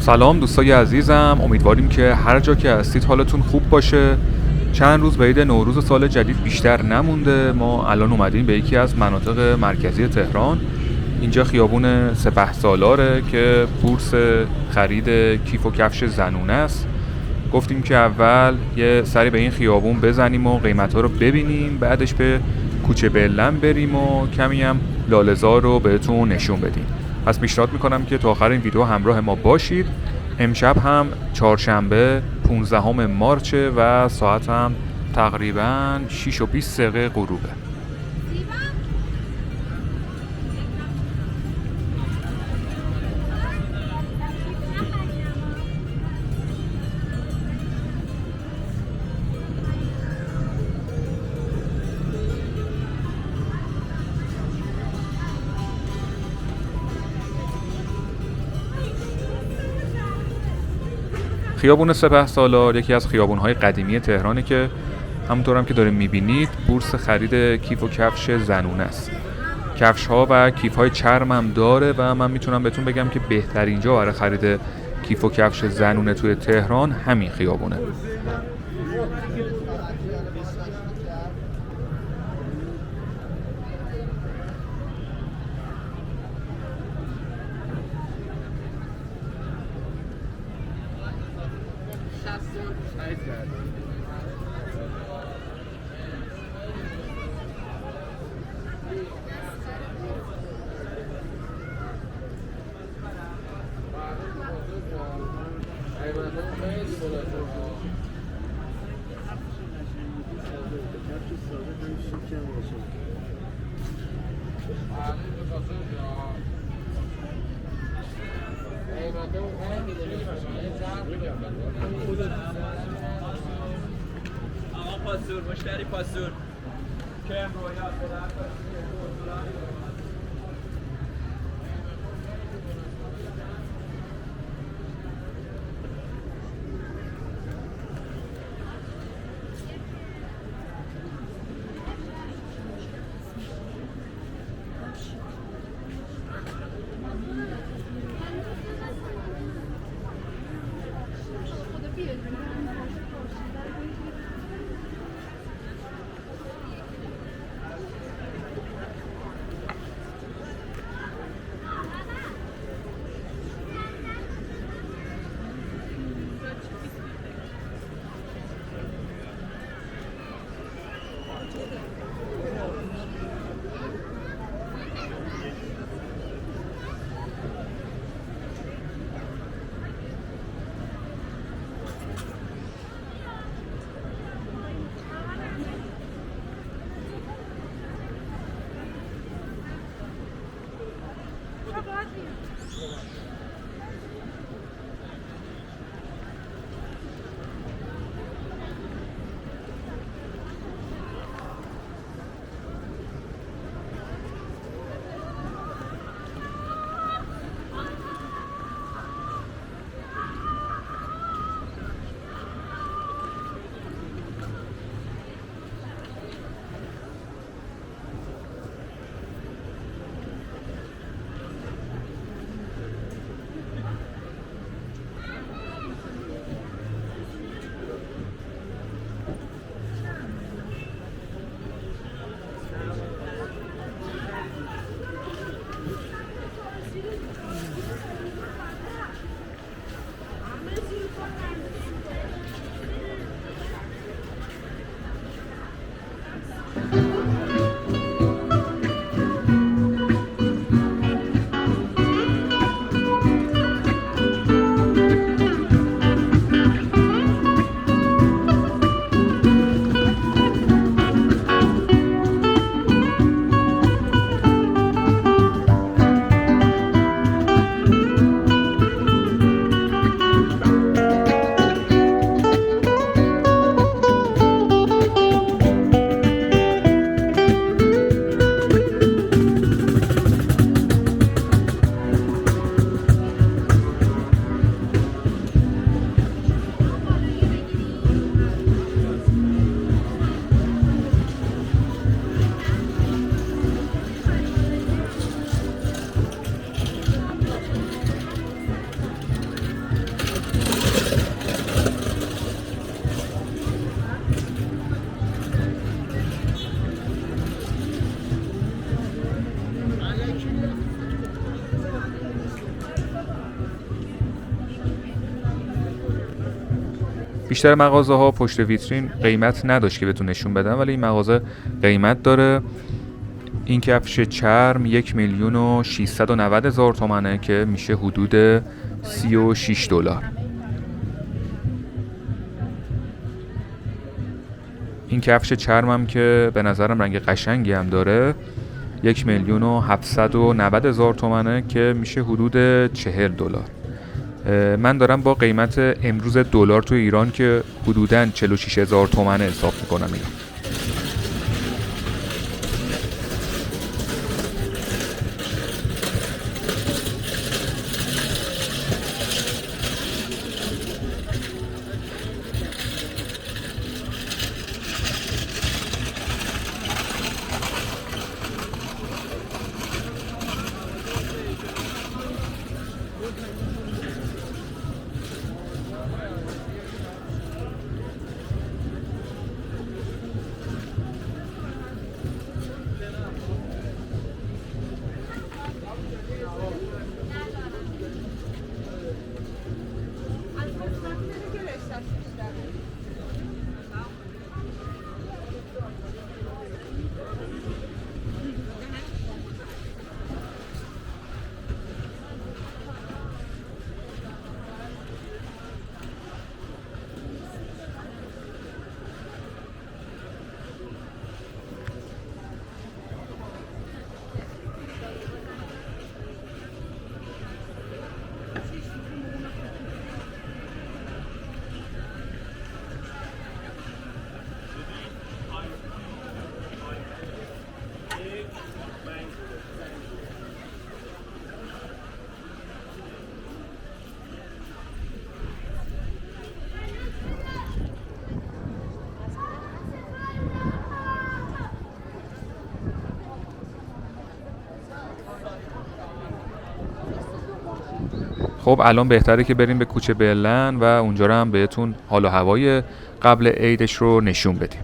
سلام دوستای عزیزم، امیدواریم که هر جا که هستید حالتون خوب باشه. چند روز به عید نوروز سال جدید بیشتر نمونده. ما الان اومدیم به یکی از مناطق مرکزی تهران. اینجا خیابون سپهسالاره که بورس خرید کیف و کفش زنونه است. گفتیم که اول یه سری به این خیابون بزنیم و قیمت‌ها رو ببینیم، بعدش به کوچه بلم بریم و کمی هم لاله‌زار رو بهتون نشون بدیم. پس پیشنهاد میکنم که تا آخر این ویدیو همراه ما باشید. امشب هم چهارشنبه 15 مارچه و ساعت هم تقریباً 6:20 غروبه. خیابون سپهسالار یکی از خیابون‌های قدیمی تهرانه که همونطور هم که داریم می‌بینید بورس خرید کیف و کفش زنونه است. کفش‌ها و کیف‌های چرم هم داره و من میتونم بهتون بگم که بهترین جا برای خرید کیف و کفش زنونه توی تهران همین خیابونه. پاسور مشتری پاسور که بیشتر مغازه ها پشت ویترین قیمت نداشت که بهتون نشون بدم، ولی این مغازه قیمت داره. این کفش چرم 1,690,000 تومنه که میشه حدود $36. این کفش چرمم که به نظرم رنگ قشنگی هم داره 1,790,000 تومنه که میشه حدود $40. من دارم با قیمت امروز دلار تو ایران که حدوداً 46,000 تومنه حساب میکنم اینو. خب الان بهتره که بریم به کوچه برلن و اونجا رو هم بهتون حال و هوای قبل عیدش رو نشون بدیم.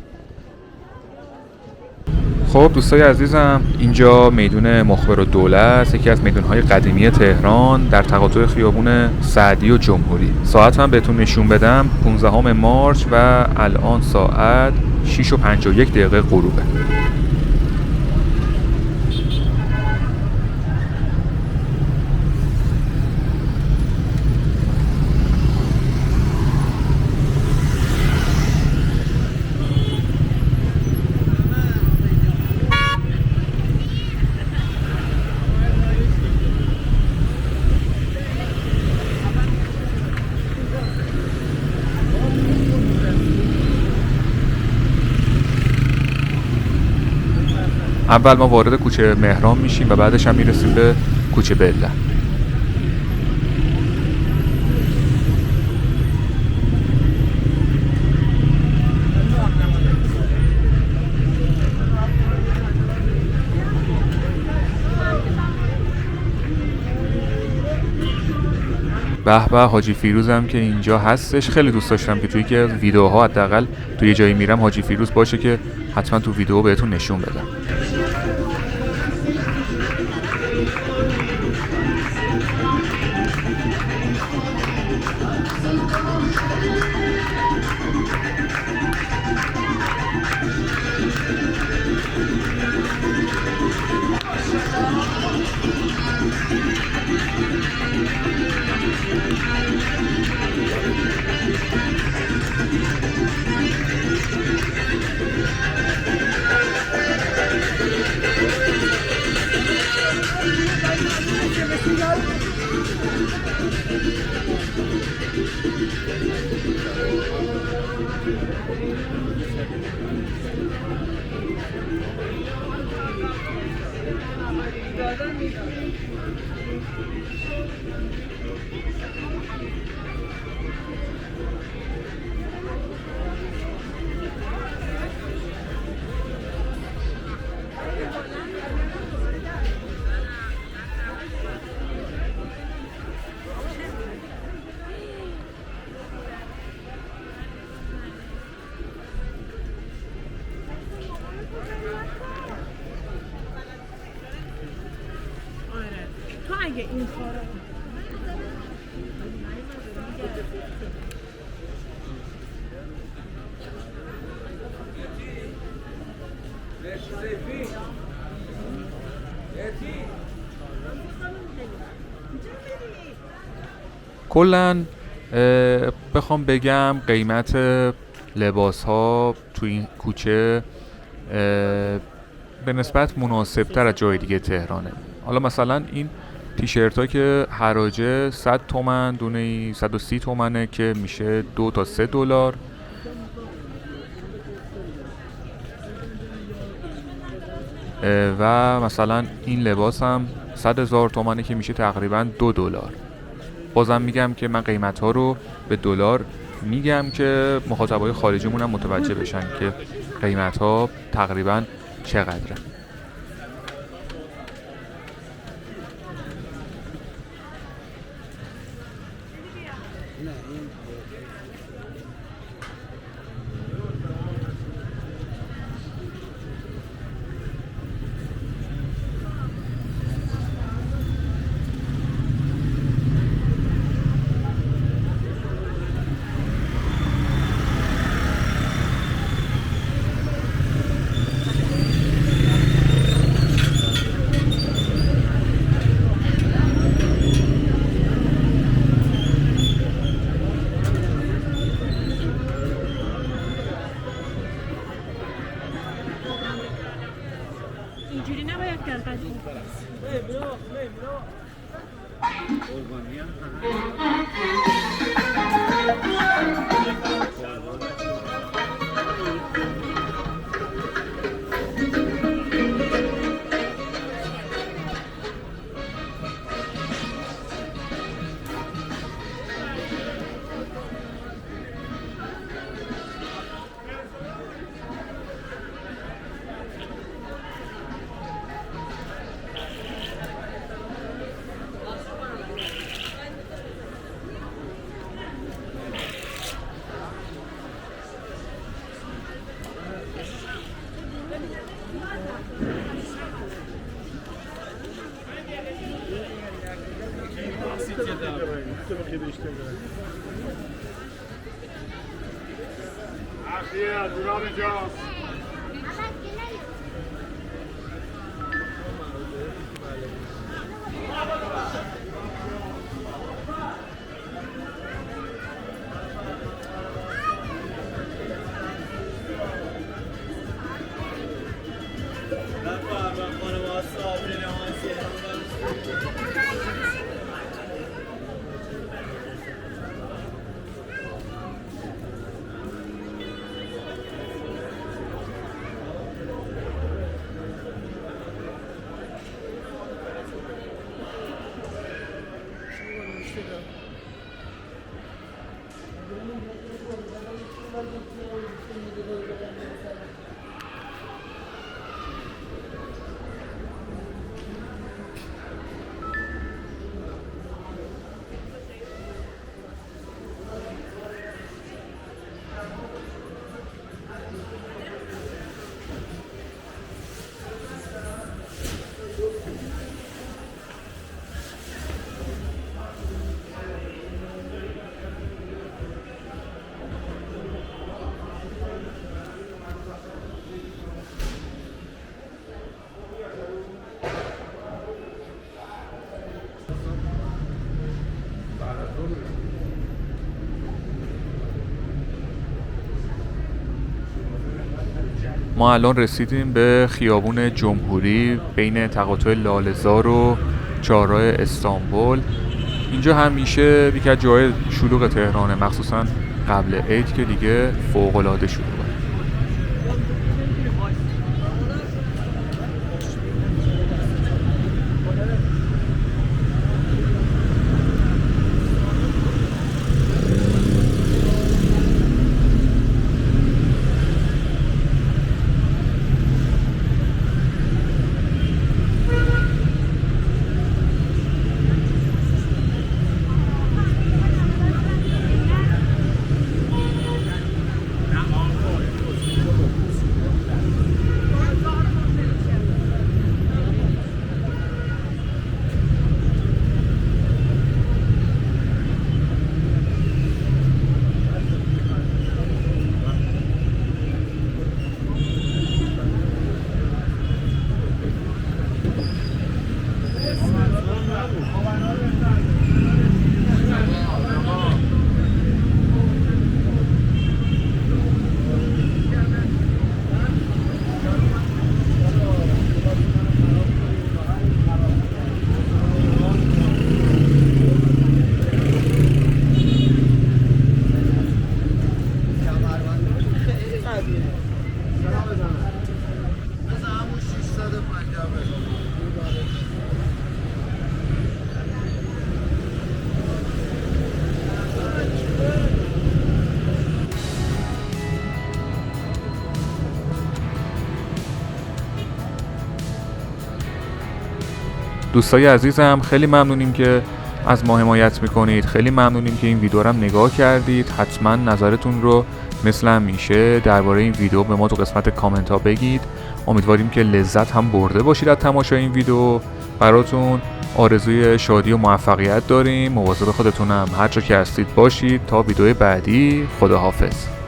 خب دوستای عزیزم، اینجا میدون مخبرالدوله است، یکی از میدونهای قدیمی تهران در تقاطع خیابون سعدی و جمهوری. ساعت هم بهتون نشون بدم 15 مارس و الان ساعت 6:51 غروبه. اول ما وارد کوچه مهران میشیم و بعدش هم میرسیم به کوچه برلن. به به، حاجی فیروزم که اینجا هستش. خیلی دوست داشتم که توی یکی از ویدیوها حداقل توی یه جایی میرم حاجی فیروز باشه که حتما تو ویدیو بهتون نشون بدم. اگه این کارو کلاً بخوام بگم قیمت لباس ها تو این کوچه به نسبت مناسب تر از جای دیگه تهرانه. حالا مثلا این تیشرت ها که حراجه 100 تومن دونه 130 تومنه که میشه 2 تا 3 دلار. و مثلا این لباس هم 100,000 تومنه که میشه تقریبا 2 دلار. بازم میگم که من قیمت ها رو به دلار میگم که مخاطبای خارجیمون هم متوجه بشن که قیمت ها تقریبا چقدره. اینجوری نباید کرد قضیه. ما الان رسیدیم به خیابون جمهوری بین تقاطع لاله‌زار و چهارراه استانبول. اینجا همیشه یکی از جای شلوغ تهرانه، مخصوصا قبل عید که دیگه فوق‌العاده شلوغه. دوستای عزیزم خیلی ممنونیم که از ما حمایت میکنید، خیلی ممنونیم که این ویدیو رو هم نگاه کردید. حتما نظرتون رو مثل همیشه درباره این ویدیو به ما تو قسمت کامنت ها بگید. امیدواریم که لذت هم برده باشید از تماشای این ویدیو. براتون آرزوی شادی و موفقیت داریم. مواظب خودتونم هر جا که هستید باشید. تا ویدیو بعدی، خداحافظ.